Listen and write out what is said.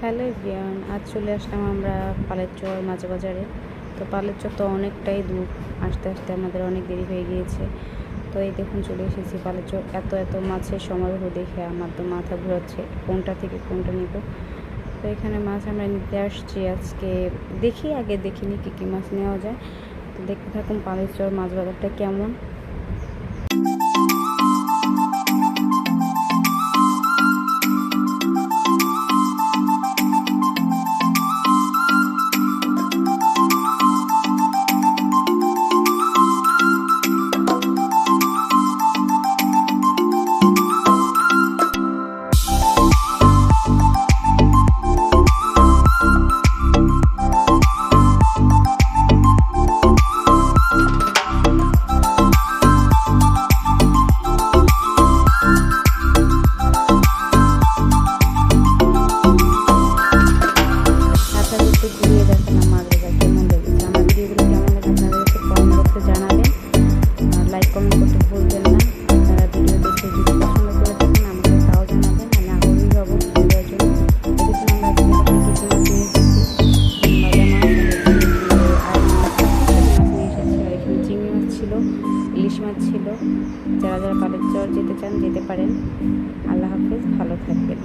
Hello everyone, আজ চলে আসলাম আমরা পালেরচর মাছ বাজারে। তো পালেরচর তো অনেকটাই দূর, আসতে আসতে আমাদের অনেক দেরি হয়ে গিয়েছে। তো এই দেখুন চলে এসেছি পালেরচর। এত এত মাছের সমারোহ দেখে আমার তো মাথা ঘোরাচ্ছে, কোনটা থেকে কোনটা নিব। তো এখানে মাছ আমরা নিতে আসছি আজকে। আগে দেখিনি কী কী মাছ নেওয়া যায়। তো দেখতে থাকুন পালেরচর মাছ বাজারটা কেমন। ঘুরিয়ে দেখেন আমার কেমন লেগেছে, আমার ভিডিওগুলো কেমন লাগে আপনাদের কাছে কমেন্ট বক্সে জানাবেন। আর লাইক কমেন্ট করতে ভুলবেন না। আপনারা ভিডিও দেখে যদি পছন্দ করে থাকেন আমাকে তাও জানাবেন, আমি আগ্রহী হব ভিডিও দেওয়ার জন্য। দেখুন আমরা আজকে কিছু মাছ নিয়ে এসেছি, এখানে চিংড়ি মাছ ছিল, ইলিশ মাছ ছিল। যারা যারা পালেরচর যেতে চান যেতে পারেন। আল্লাহ হাফেজ, ভালো থাকবেন।